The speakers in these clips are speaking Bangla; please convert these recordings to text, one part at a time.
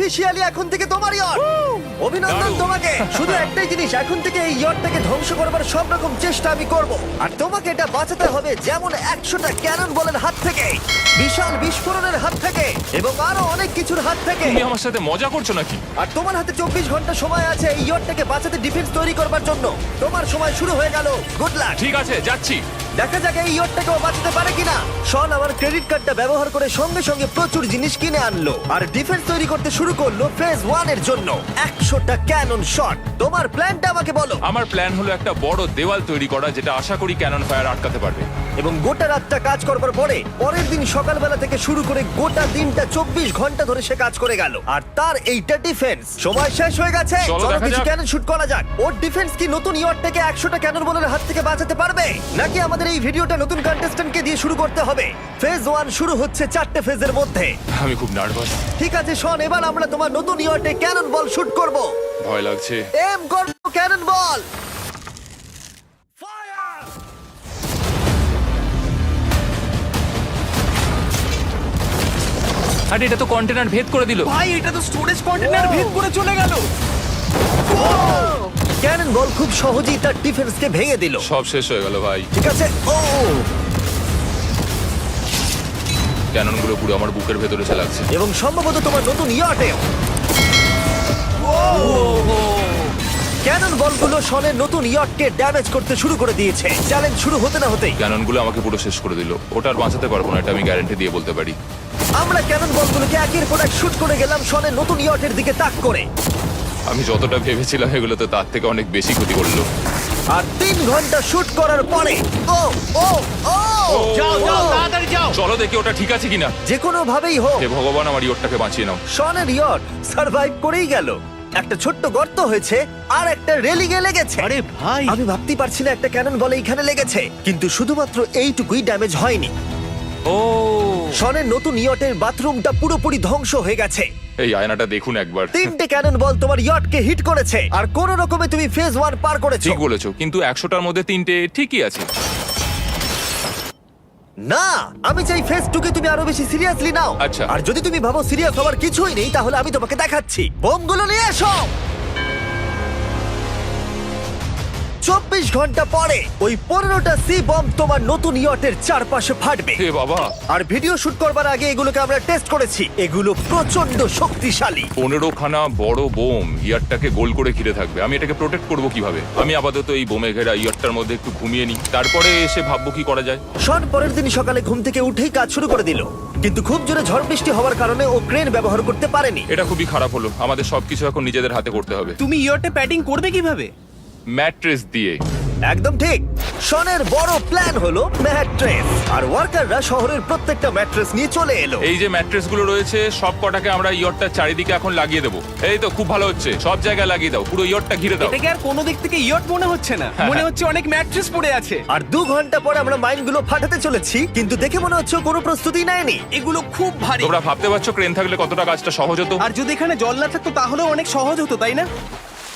অফিসিয়ালি এখন থেকে তোমার ইয়ট। অভিনন্দন দারুণ। তোমাকে। শুধু একটাই জিনিস, এখন থেকে এই ইয়টটাকে ধ্বংস করবার সব রকম চেষ্টা আমি করব, আর তোমাকে এটা বাঁচাতে হবে যেমন 100টা ক্যানন বলের হাত থেকে, বিশাল বিস্ফোরণের হাত থেকে, এবং আরো অনেক কিছুর হাত থেকে। তুমি আমার সাথে মজা করছো নাকি? আর তোমার হাতে 24 ঘন্টা সময় আছে এই ইয়টটাকে বাঁচাতে, ডিফেন্স তৈরি করবার জন্য। তোমার সময় শুরু হয়ে গেল। Good luck. ঠিক আছে, যাচ্ছি। দেখা যাক এই ইয়টটাকেও বাঁচাতে পারে কিনা। শন আমার ক্রেডিট কার্ডটা ব্যবহার করে সঙ্গে সঙ্গে প্রচুর জিনিস কিনে আনলো আর ডিফেন্স তৈরি করতে শুরু করলো ফেজ 1 এর জন্য 100টা ক্যানন শট। তোমার প্ল্যানটা আমাকে বলো। আমার প্ল্যান হলো একটা বড় দেওয়াল তৈরি করা, যেটা আশা করি ক্যানন ফায়ার আটকাতে পারবে। এবং গোটা রাতটা কাজ করবার পরে পরের দিন সকালবেলা থেকে শুরু করে গোটা দিনটা 24 ঘন্টা ধরে সে কাজ করে গেল, আর তার এইটা ডিফেন্স। সময় শেষ হয়ে গেছে। চলো চলো দেখা কিছু যাক। ক্যানন শুট করা যাক। ওর ডিফেন্স কি নতুন ইয়টটাকে 100টা ক্যানন বলের হাত থেকে বাঁচাতে পারবে, নাকি আমাদের এই ভিডিওটা নতুন কন্টেস্ট্যান্টকে দিয়ে শুরু করতে হবে? ফেজ 1 শুরু হচ্ছে 4টে ফেজের মধ্যে। আমি খুব নার্ভাস। ঠিক আছে শন, এবার আমরা তোমার নতুন ইয়টে ক্যানন বল শুট করব। ভয় লাগছে। এম করো ক্যানন বল। আরে এটা তো কন্টেনার ভেদ করে দিল। ভাই এটা তো স্টোরেজ কন্টেনার ভেদ করে চলে গেল। ক্যানন বল খুব সহজেই তার ডিফেন্সকে ভেঙে দিল। সব শেষ হয়ে গেল ভাই। ঠিক আছে। ও ক্যাননগুলো পুরো আমার বুকের ভেতরে চালাচ্ছে। এবং সম্ভবত তোমার নতুন ইয়টেও। ক্যানন বলগুলো শনের নতুন ইয়টকে ড্যামেজ করতে শুরু করে দিয়েছে। চ্যালেঞ্জ শুরু হতে না হতেই ক্যাননগুলো আমাকে পুরো শেষ করে দিল। ওটা আর বাঁচাতে পারবো না, এটা আমি গ্যারান্টি দিয়ে বলতে পারি। আমরা ক্যানন বলগুলোকে একের পর এক শুট করে গেলাম শনের নতুন ইয়টের দিকে তাক করে। আমি যতটা ভেবেছিলাম এগুলো তো তার থেকে অনেক বেশি ক্ষতি করলো। আর 3 ঘন্টা শুট করার পরে ও ও ও যাও যাও তাড়াতাড়ি যাও। চলো দেখি ওটা ঠিক আছে কিনা। যে কোনো ভাবেই হোক হে ভগবান, আমার ইয়টটাকে বাঁচিয়ে নাও। শনের ইয়ট সার্ভাইভ করেই গেল। একটা ছোট্ট গর্ত হয়েছে আর একটা রেলিংয়ে লেগেছে। আরে ভাই আমি ভাবতেই পারছি না একটা ক্যানন বলে এখানে লেগেছে, কিন্তু শুধুমাত্র এইটুকুই ড্যামেজ হয়নি। ও শনের নতুন ইয়টের বাথরুমটা পুরোপুরি ধ্বংস হয়ে গেছে। এই আয়নাটা দেখুন একবার। 3টে ক্যানন বল তোমার ইয়টকে হিট করেছে, আর কোনো রকমে তুমি ফেজ 1 পার করেছো। ঠিক বলেছো, কিন্তু 100টার মধ্যে 3টে ঠিকই আছে। না, আমি চাই ফেজ 2 কে তুমি আরো বেশি সিরিয়াসলি নাও। আচ্ছা। আর যদি তুমি ভাবো সিরিয়াস হওয়ার কিছুই নেই, তাহলে আমি তোমাকে দেখাচ্ছি। বোমগুলো নিয়ে এসো। 24 ঘন্টা পরে ওই 15টা সি বম তোমার নতুন ইয়টের চারপাশে ফাটবে। হে বাবা, আর ভিডিও শুট করবার আগে এগুলোকে আমরা টেস্ট করেছি। এগুলো প্রচন্ড শক্তিশালী। 15খানা বড় বোম ইয়ারটাকে গোল করে ঘিরে থাকবে। আমি এটাকে প্রোটেক্ট করব কিভাবে? আমি আপাতত এই বোমে ঘেরা ইয়ারটার মধ্যে একটু ঘুমিয়ে নিই, তারপরে এসে ভাববো কি করা যায়। শন পরের দিন সকালে ঘুম থেকে উঠেই কাজ শুরু করে দিল, কিন্তু খুব জোরে ঝড় বৃষ্টি হওয়ার কারণে ও ক্রেন ব্যবহার করতে পারেনি। এটা খুবই খারাপ হলো। আমাদের সবকিছু এখন নিজেদের হাতে করতে হবে। তুমি ইয়রটা প্যাডিং করবে কিভাবে? ম্যাট্রেস দিয়ে। একদম ঠিক। শনের বড় প্ল্যান হলো ম্যাট্রেস, আর ওয়ার্কাররা শহরের প্রত্যেকটা ম্যাট্রেস নিয়ে চলে এলো। এই যে ম্যাট্রেস গুলো রয়েছে সব কটাকে আমরা ইয়রটার চারিদিকে এখন লাগিয়ে দেবো। এই তো খুব ভালো হচ্ছে, সব জায়গায় লাগিয়ে দাও, পুরো ইয়রটা ঘিরে দাও। এটাকে আর কোনো দিক থেকে ইয়ট মনে হচ্ছে না, মনে হচ্ছে অনেক ম্যাট্রেস পড়ে আছে। আর 2 ঘন্টা পরে আমরা মাইনগুলো ফাটাতে চলেছি, কিন্তু দেখে মনে হচ্ছে ও কোনো প্রস্তুতি নেয়নি। এগুলো খুব ভারী। তোমরা ভাবতে পারছো ক্রেন থাকলে কতটা কাজটা সহজ হতো? আর যদি এখানে জল না থাকতো তাহলেও অনেক সহজ হতো, তাই না?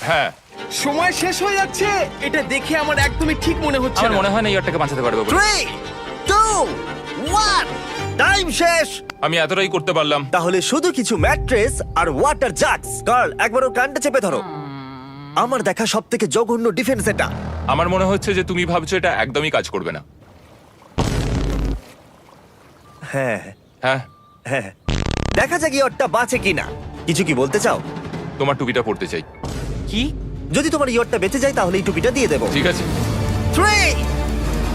হ্যাঁ, সময় শেষ হয়ে যাচ্ছে। এটা দেখে আমার একদমই ঠিক মনে হচ্ছে আমার না। মনে হয় না ইয়রটাকে বাঁচাতে পারবে বলে। 3 2 1 টাইম শেষ। আমি এতটাই করতে পারলাম। তাহলে শুধু কিছু ম্যাট্রেস আর ওয়াটার জাগস। কার্ল, একবার ওর কানটা চেপে ধরো। আমার দেখা সবথেকে জঘন্য ডিফেন্স এটা। আমার মনে হচ্ছে যে তুমি ভাবছো এটা একদমই কাজ করবে না। হ্যাঁ হ্যাঁ, হ্যাঁ, দেখা যাক ইয়রটা বাঁচে কিনা। কিছু কি বলতে চাও? তোমার টুপিটা পড়তে চাই। কি? যদি তোমার ইয়রটা বেঁচে যায় তাহলে এই টুপিটা দিয়ে দেবো। ঠিক আছে। 3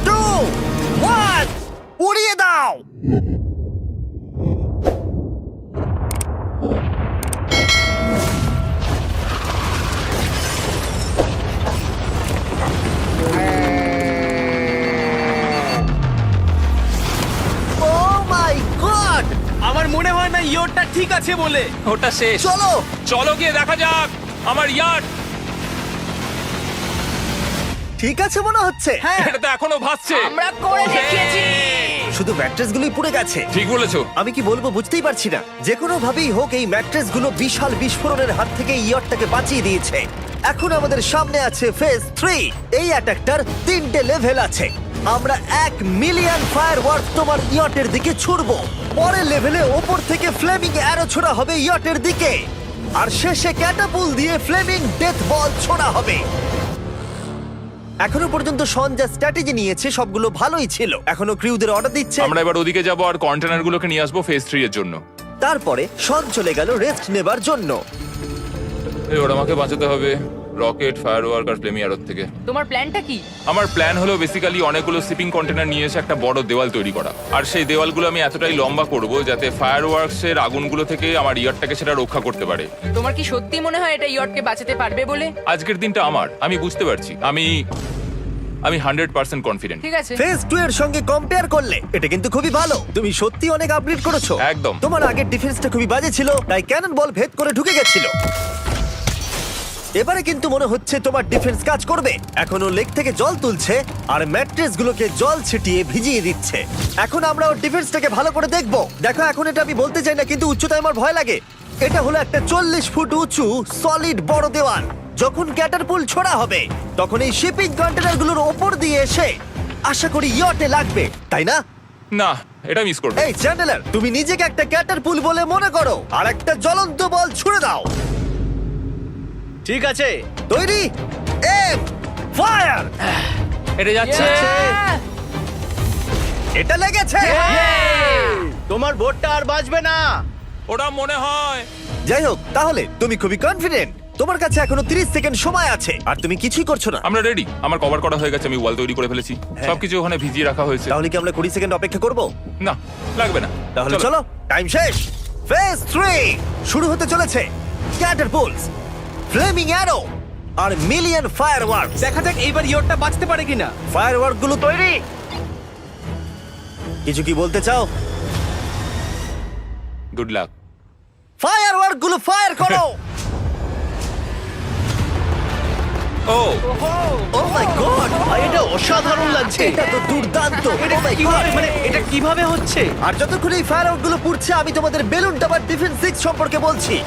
2 1 উড়িয়ে দাও। Oh my God! আমার মনে হয় না ইয়রটা ঠিক আছে বলে। ওটা শেষ। চলো চলো গিয়ে দেখা যাক আমার ইয়ার্ড। ঠিক আছে মনে হচ্ছে। হ্যাঁ, এটা তো এখনো ভাসছে। আমরা করে দেখিয়েছি। শুধু ম্যাট্রেসগুলোই পুড়ে গেছে। ঠিক বলেছো। আমি কি বলবো বুঝতেই পারছি না। যে কোনো ভাবেই হোক এই ম্যাট্রেসগুলো বিশাল বিস্ফোরণের হাত থেকে ইয়টটাকে বাঁচিয়ে দিয়েছে। এখন আমাদের সামনে আছে ফেজ 3। এই অ্যাটাকটার 3টে লেভেল আছে। আমরা 1 মিলিয়ন ফায়ারওয়ার্ক তোমার ইয়টের দিকে ছুড়বো। পরের লেভেলে ওপর থেকে ফ্লেমিং অ্যারো ছোড়া হবে ইয়টের দিকে। আর শেষে ক্যাটাপুল দিয়ে ফ্লেমিং ডেথ বল ছোড়া হবে। এখনো পর্যন্ত শন যা স্ট্র্যাটেজি নিয়েছে সবগুলো ভালোই ছিল। এখনো ক্রিউদের অর্ডার দিচ্ছে। আমরা এবার ওদিকে যাব আর কন্টেনারগুলোকে নিয়ে আসবো ফেজ 3 এর জন্য। তারপরে শন চলে গেল রেস্ট নেবার জন্য। এবার আমাকে বাঁচাতে হবে রকেট, ফায়ারওয়ার্ক আর ফ্লেমি অ্যারোর থেকে। তোমার প্ল্যানটা কি? আমার প্ল্যান হলো বেসিক্যালি অনেকগুলো শিপিং কন্টেনার নিয়ে এসে একটা বড় দেওয়াল তৈরি করা। আর সেই দেওয়ালগুলো আমি এতটাই লম্বা করব যাতে ফায়ারওয়ার্কস এর আগুনগুলো থেকে আমার ইয়ারটাকে সেটা রক্ষা করতে পারে। তোমার কি সত্যি মনে হয় এটা ইয়টকে বাঁচাতে পারবে বলে? আজকের দিনটা আমার, আমি বুঝতে পারছি। আমি 100% কনফিডেন্ট। ঠিক আছে। ফেজ 2 এর সঙ্গে কম্পেয়ার করলে এটা কিন্তু খুবই ভালো। তুমি সত্যি অনেক আপগ্রেড করেছো। একদম। তোমার আগের ডিফেন্সটা খুবই বাজে ছিল, তাই ক্যানন বল ভেদ করে ঢুকে গেছিল। এবারে কিন্তু মনে হচ্ছে তোমার ডিফেন্স কাজ করবে। এখনো লেক থেকে জল তুলছে আর ম্যাট্রেস গুলোকে জল ছিটিয়ে ভিজিয়ে দিচ্ছে। এখন আমরা ওর ডিফেন্সটাকে ভালো করে দেখবো। দেখো, এখন এটা আমি বলতে চাই না, কিন্তু উচ্চতায় আমার ভয় লাগে। এটা হলো একটা 40 ফুট উঁচু সলিড বড় দেওয়াল। যখন ক্যাটারপুল ছোড়া হবে তখন এই শিপিং কন্টেনারগুলোর ওপর দিয়ে এসে আশা করি ইয়টে লাগবে, তাই না? না, এটা মিস করব। এই চ্যান্ডেলার, তুমি নিজেকে একটা ক্যাটারপুল বলে মনে করো আর একটা জ্বলন্ত বল ছুড়ে দাও। ঠিক আছে। তৈরি? Aim fire! এটা যাচ্ছে। Yeah! এটা লেগেছে। তোমার বোটটা আর বাঁচবে না। ওটা মনে হয়। যাই হোক, তাহলে তুমি খুবই কনফিডেন্ট। তোমার কাছে এখনো 30 সেকেন্ড সময় আছে আর তুমি কিছুই করছো না। আমরা রেডি। আমার কভার করা হয়ে গেছে, আমি ওয়াল তৈরি করে ফেলেছি। সবকিছু ওখানে ভিজিয়ে রাখা হয়েছে। তাহলে কি আমরা 20 সেকেন্ড অপেক্ষা করব? না, লাগবে না। তাহলে চলো, টাইম শেষ। ফেজ 3 শুরু হতে চলেছে। ক্যাটারপুলস, ফ্লেমিং অ্যারো আর মিলিয়ন ফায়ারওয়ার্কস। দেখা যাক এইবার ইয়টটা বাঁচতে পারে কিনা। ফায়ারওয়ার্ক গুলো তৈরি। কিছু কি বলতে চাও? Good luck. ফায়ারওয়ার্ক গুলো ফায়ার করো। ও ও মাই গড, ভাই এটা অসাধারণ লাগছে। এটা তো দুর্দান্ত। এটা Oh my কিভাবে God! মানে এটা কিভাবে হচ্ছে? আর যতক্ষণ এই ফায়ারওয়ার্ক গুলো পুড়ছে আমি তোমাদের বেলুন টাওয়ার ডিফেন্স 6 সম্পর্কে বলছি।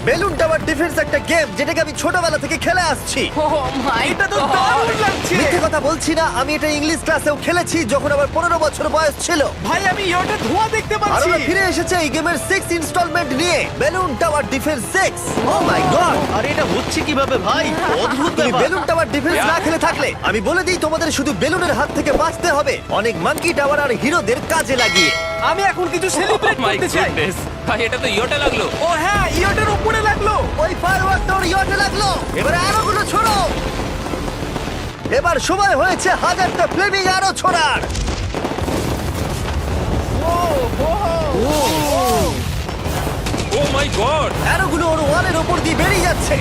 বেলুন টাওয়ার ডিফেন্স একটা গেম যেটাকে আমি ছোটবেলা থেকে খেলে আসছি। Oh my এটা তো God! দারুণ লাগছে। মিথ্যে কথা বলছি না, আমি এটা ইংলিশ ক্লাসেও খেলেছি যখন আমার 15 বছর বয়স ছিল। ভাই আমি ইয়টে ধোঁয়া দেখতে আর পাচ্ছি। ওরা ফিরে এসেছে এই গেমের 6 ইনস্টলমেন্ট নিয়ে, বেলুন টাওয়ার ডিফেন্স 6। ও মাই গড, আর এটা হচ্ছে কিভাবে ভাই? অদ্ভুত তুমি ব্যাপার। বেলুন টাওয়ার ডিফেন্স না খেলে থাকলে আমি বলে দিই তোমাদের শুধু বেলুনের হাত থেকে বাঁচতে হবে অনেক মাঙ্কি টাওয়ার আর হিরোদের কাজে লাগিয়ে। আমি এখন কিছু সেলিব্রেট মাই করতে চাই। গুডনেস, ভাই এটা তো ইয়োটা লাগলো। ও হ্যাঁ, ইয়টের উপরে লাগলো। ওই ফায়ারওয়ার্ক তোর ইয়টে লাগলো। এবারে আরোগুলো ছোড়ো। এবার সময় হয়েছে 1000টা ফ্লেমিং আরো ছোড়ার। ও মাই গড। অ্যারোগুলো ওর ওয়ালের ওপর দিয়ে বেরিয়ে যাচ্ছে।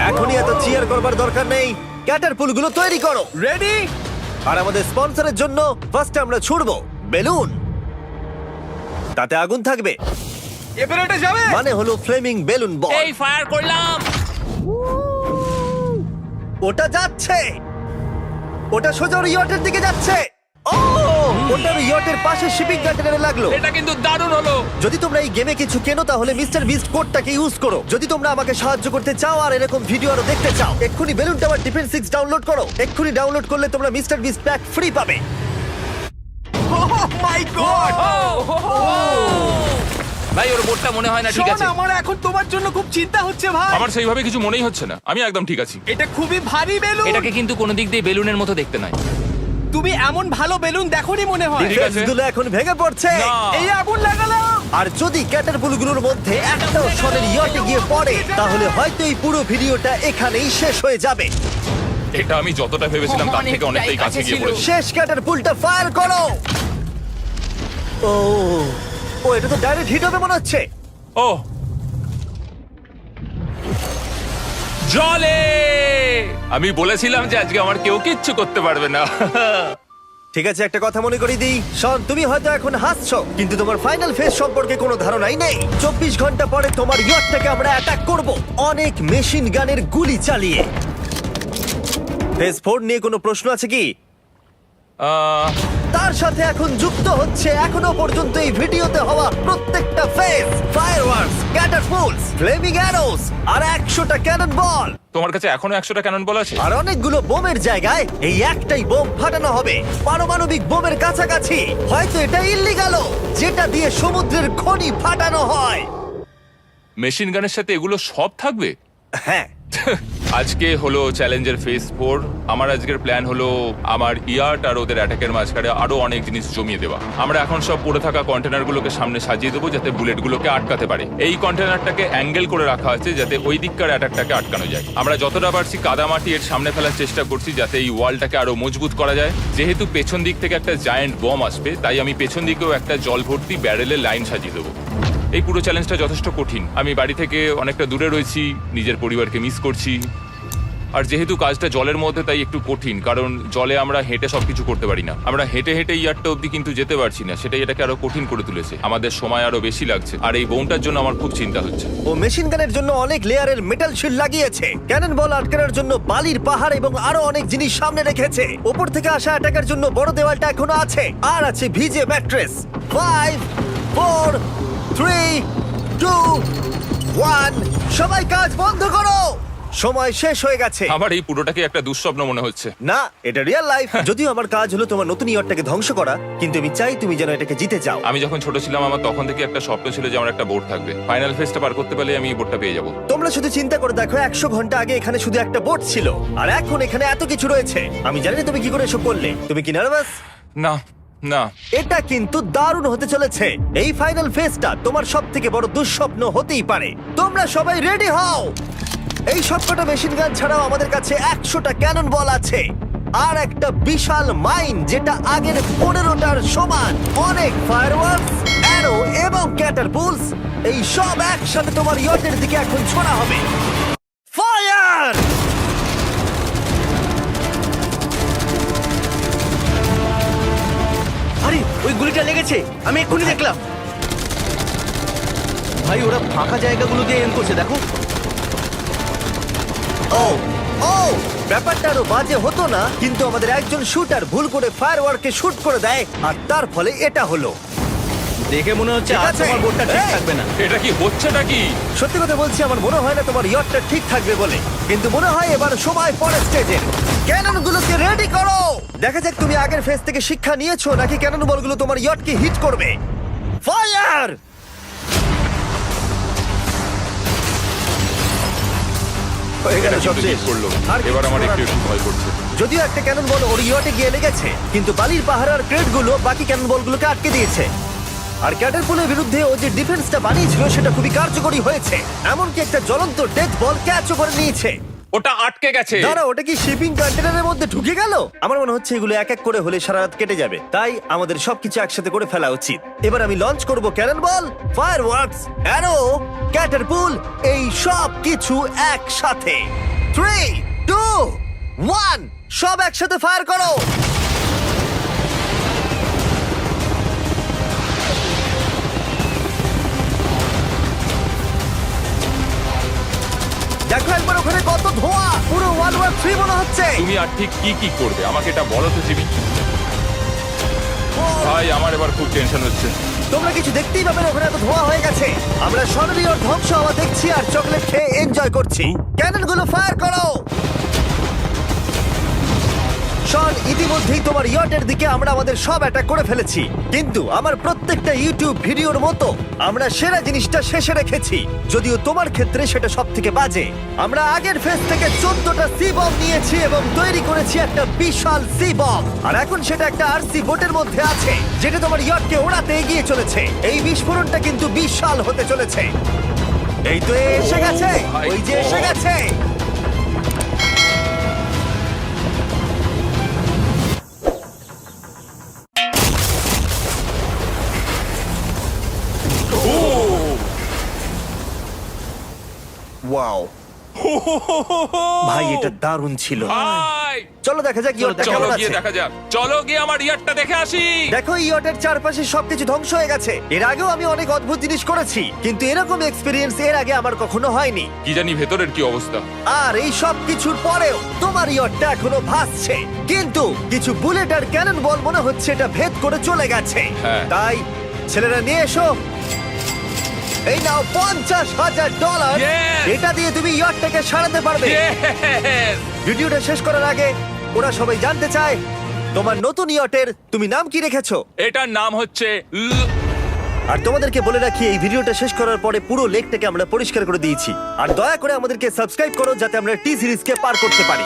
এখনই এত চিয়ার করবার দরকার নেই, ক্যাটারপুলগুলো তৈরি করো। রেডি? আর আমাদের স্পন্সরের জন্য ফার্স্টে আমরা ছুড়বো বেলুন, তাতে আগুন থাকবে, এবার এটা যাবে। মানে হলো ফ্লেমিং বেলুন বল। এই ফায়ার করলাম। ওটা যাচ্ছে, ওটা সোজা ওর ইয়টের দিকে যাচ্ছে। ও, ওটার ইয়টের পাশে শিপিং কন্টেনারে লাগলো। এটা কিন্তু দারুণ হলো। যদি তোমরা এই গেমে কিছু কেনো তাহলে মিস্টার বিস্ট কোডটাকে ইউজ করো। যদি তোমরা আমাকে সাহায্য করতে চাও আর এরকম ভিডিও আরো দেখতে চাও, এক্ষুনি বেলুন টাওয়ার ডিফেন্স 6 ডাউনলোড করো। এক্ষুনি ডাউনলোড করলে তোমরা মিস্টার বিস্ট প্যাক ফ্রি পাবে। ও মাই গড। ভাই ওর বোটটা মনে হয় না ঠিক শোন, আছে। আমার এখন তোমার জন্য খুব চিন্তা হচ্ছে ভাই। আমার সেইভাবে কিছু মনেই হচ্ছে না, আমি একদম ঠিক আছি। এটা খুবই ভারী বেলুন। এটাকে কিন্তু কোনো দিক দিয়ে বেলুনের মতো দেখতে নয়। তুমি এমন ভালো বেলুন দেখোনি মনে হয়। ঠিক আছে। ডিফেন্সগুলো এখন ভেঙে পড়ছে। না। এই আগুন লাগালাম। আর যদি ক্যাটারপুলগুলোর মধ্যে একটাও শনের ইয়টে গিয়ে পড়ে তাহলে হয়তো এই পুরো ভিডিওটা এখানেই শেষ হয়ে যাবে। এটা আমি যতটা ভেবেছিলাম তার থেকে অনেকটাই কাছে গিয়ে পড়েছে। শেষ ক্যাটারপুলটা ফায়ার করো। ও ও, এটা তো ডাইরেক্ট হিট হবে মনে হচ্ছে। ও জলে, আমি বলেছিলাম যে আজকে আমার কেউ কিচ্ছু করতে পারবে না। ঠিক আছে, একটা কথা মনে করিয়ে দিই, শন, তুমি হয়তো এখন হাসছো কিন্তু তোমার ফাইনাল ফেজ সম্পর্কে কোনো ধারণাই নেই। 24 ঘন্টা পরে তোমার ইয়টটাকে আমরা অ্যাটাক করব অনেক মেশিন গানের গুলি চালিয়ে। ফেজ 4 নিয়ে কোনো প্রশ্ন আছে কি? তার সাথে এখন যুক্ত হচ্ছে এখনো পর্যন্ত এই ভিডিওতে হওয়া প্রত্যেকটা phase, fireworks, catapults, flaming arrows আর 100টা ক্যানন বল। তোমার কাছে এখনো 100টা ক্যানন বল আছে? আর অনেকগুলো বোমের জায়গায় এই একটাই বোম ফাটানো হবে, পারমাণবিক বোমের কাছাকাছি। হয়তো এটা ইল্লিগাল, যেটা দিয়ে সমুদ্রের খনি ফাটানো হয়। মেশিন গানের সাথে এগুলো সব থাকবে? হ্যাঁ, আজকে হলো চ্যালেঞ্জের ফেজ 4। আমার আজকের প্ল্যান হলো আমার ইয়ার্ট আর ওদের অ্যাটাকের মাঝখানে আরো অনেক জিনিস জমিয়ে দেওয়া। আমরা এখন সব পড়ে থাকা কন্টেনারগুলোকে সামনে সাজিয়ে দেবো যাতে বুলেটগুলোকে আটকাতে পারে। এই কন্টেনারটাকে অ্যাঙ্গেল করে রাখা আছে যাতে ওই দিককার অ্যাটাকটাকে আটকানো যায়। আমরা যতটা পারছি কাদামাটি এর সামনে ফেলার চেষ্টা করছি যাতে এই ওয়ালটাকে আরো মজবুত করা যায়। যেহেতু পেছন দিক থেকে একটা জায়ান্ট বম আসবে, তাই আমি পেছন দিকেও একটা জল ভর্তি ব্যারেলের লাইন সাজিয়ে দেবো। এই পুরো চ্যালেঞ্জটা যথেষ্ট কঠিন। আমি বাড়ি থেকে অনেকটা দূরে রয়েছি, নিজের পরিবারকে মিস করছি। আর যেহেতু কাজটা জলের মধ্যে, তাই একটু কঠিন, কারণ জলে আমরা হেঁটে সবকিছু করতে পারি না। আমরা হেঁটে হেঁটে ইয়ারটা অব্দি কিন্তু যেতে পারছি না, সেটাই এটাকে আরো কঠিন করে তুলেছে। আমাদের সময় আরো বেশি লাগছে, আর এই বোমটার জন্য আমার খুব চিন্তা হচ্ছে। ও মেশিন গানের জন্য অনেক লেয়ারের মেটাল শিল্ড লাগিয়েছে, ক্যানন বল আটকানোর জন্য বালির পাহাড় এবং আরো অনেক জিনিস সামনে রেখেছে। উপর থেকে আসা অ্যাটাকের জন্য বড় দেওয়ালটা এখনো আছে, আর আছে ভিজে ম্যাট্রেস। 5 4 3 2 1, সবাই কাজ বন্ধ করো, সময় শেষ হয়ে গেছে। আমার এই পুরোটাকে একটা দুঃস্বপ্ন মনে হচ্ছে। না, এটা রিয়েল লাইফ। যদিও আমার কাজ হলো তোমার নতুন ইয়ারটাকে ধ্বংস করা, কিন্তু আমি চাই তুমি যেন এটাকে জিতে যাও। আমি যখন ছোট ছিলাম, আমার তখন থেকে একটা স্বপ্ন ছিল যে আমার একটা বোট থাকবে। ফাইনাল ফেজটা পার করতে পারলে আমি এই বোটটা পেয়ে যাবো। তোমরা শুধু চিন্তা করে দেখো, 100 ঘন্টা আগে এখানে শুধু একটা বোট ছিল, আর এখন এখানে এত কিছু রয়েছে। আমি জানি না তুমি কি করে এসব করলে। তুমি কি নার্ভাস? না না, এটা কিন্তু দারুণ হতে চলেছে। এই ফাইনাল ফেজটা তোমার সব থেকে বড় দুঃস্বপ্ন হতেই পারে। তোমরা সবাই রেডি হও। এই সবকটা মেশিন গান ছাড়াও আমাদের কাছে 100টা ক্যানন বল আছে, আর একটা বিশাল মাইন যেটা আগের 15টার সমান। অনেক ফায়ারওয়ার্কস, অ্যারো এবং ক্যাটারপুলস, এই সব একসাথে তোমার ইয়টের দিকে এখন ছোড়া হবে। ফায়ার! আরে ওই গুলিটা লেগেছে, আমি এক্ষুনি দেখলাম। ভাই ওরা ফাঁকা জায়গাগুলো দিয়ে এম করছে, দেখো। ও ও, ব্যাপারটা আরো বাজে হতো না, কিন্তু আমাদের একজন শুটার ভুল করে ফায়ারওয়ার্ককে শুট করে দেয়, আর তার ফলে এটা হলো। দেখে মনে হচ্ছে ঠিক আর আছে। তোমার বোটটা ঠিক এই! থাকবে না। এটা কি হচ্ছেটা কি? সত্যি কথা বলছি, আমার মনে হয় না তোমার ইয়টটা ঠিক থাকবে বলে, কিন্তু মনে হয় এবার সময় পরে স্টেজের। ক্যাননগুলোকে রেডি করো। দেখা যাক তুমি আগের ফেজ থেকে শিক্ষা নিয়েছো নাকি ক্যানন বলগুলো তোমার ইয়টকে হিট করবে। ফায়ার! হয়ে গেল, এটা সব কিন্তু শেষ। hit করলো। আর এবার আমার কিছু একটু করার একটু ভয় করছে। যদিও একটা ক্যানন বল ওর ইয়টে গিয়ে লেগেছে, কিন্তু বালির পাহাড় আর ক্রেটগুলো বাকি ক্যানন বলগুলোকে আটকে দিয়েছে। আর ক্যাটারপুলের বিরুদ্ধে ও যে ডিফেন্সটা বানিয়েছিল সেটা খুবই কার্যকরী হয়েছে। এমনকি একটা জ্বলন্ত ডেথ বল ক্যাচও করে নিয়েছে। ওটা আটকে গেছে। দাঁড়া, ওটা কি শিপিং কন্টেনারের মধ্যে ঢুকে গেল? আমার মনে হচ্ছে এগুলো এক এক করে হলে সারা রাত কেটে যাবে, তাই আমাদের সবকিছু একসাথে করে ফেলা উচিত। এবার আমি লঞ্চ করব ক্যানন বল, ফায়ারওয়ার্কস, অ্যারো, ক্যাটারপুল, এই সব কিছু একসাথে। 3 2 1, সব একসাথে ফায়ার করো। দেখো একবার ওখানে কত ধোঁয়া, পুরো ওয়ার্ল্ড ওয়ার 3 মনে হচ্ছে। তুমি আর ঠিক কি কি করবে আমাকে এটা বলো তো জিমি। ভাই আমার এবার খুব টেনশন হচ্ছে। তোমরা কিছু দেখতেই পাবে না, ওখানে এত ধোঁয়া হয়ে গেছে। আমরা সরাসরি ওর ধ্বংস হওয়া দেখছি আর চকলেট খেয়ে এনজয় করছি। ক্যাননগুলো ফায়ার করো। শন, ইতিমধ্যেই তোমার ইয়টের দিকে আমরা আমাদের সব অ্যাটাক করে ফেলেছি, কিন্তু আমার প্রত্যেকটা ইউটিউব ভিডিওর মতো আমরা সেরা জিনিসটা শেষে রেখেছি, যদিও তোমার ক্ষেত্রে সেটা সব থেকে বাজে। আমরা আগের ফেজ থেকে 14টা সি বম নিয়েছি এবং তৈরি করেছি একটা বিশাল সি বম, আর এখন সেটা একটা আরসি বোটের মধ্যে আছে যেটা তোমার ইয়টকে ওড়াতে এগিয়ে চলেছে। এই বিস্ফোরণটা কিন্তু বিশাল হতে চলেছে। এই তো এসে গেছে, ওই যে এসে গেছে। ওয়াও, ভাই এটা দারুণ ছিল। ভাই চলো দেখা যাক ইয়টটা চলো কেমন গিয়ে আছে। দেখা যাক, চলো গিয়ে আমার ইয়ারটা দেখে আসি। দেখো ইয়টের চারপাশে সবকিছু ধ্বংস হয়ে গেছে। এর আগেও আমি অনেক অদ্ভুত জিনিস করেছি, কিন্তু এরকম এক্সপেরিয়েন্স এর আগে আমার কখনো হয়নি। কি জানি ভেতরের কি অবস্থা। আর এই সব কিছুর পরেও তোমার ইয়টটা এখনো ভাসছে, কিন্তু কিছু বুলেট আর ক্যানন বল মনে হচ্ছে এটা ভেদ করে চলে গেছে। হ্যাঁ। তাই ছেলেরা নিয়ে এসো। এই নাও $50,000। Yes! এটা দিয়ে তুমি ইয়টটাকে সারাতে পারবে। Yes! ভিডিওটা শেষ করার আগে ওরা সবাই জানতে চায় তোমার নতুন ইয়টের তুমি নাম কি রেখেছো। এটার নাম হচ্ছে আর তোমাদেরকে বলে রাখি এই ভিডিওটা শেষ করার পরে পুরো লেকটাকে আমরা পরিষ্কার করে দিয়েছি। আর দয়া করে আমাদেরকে সাবস্ক্রাইব করো যাতে আমরা টি সিরিজকে পার করতে পারি।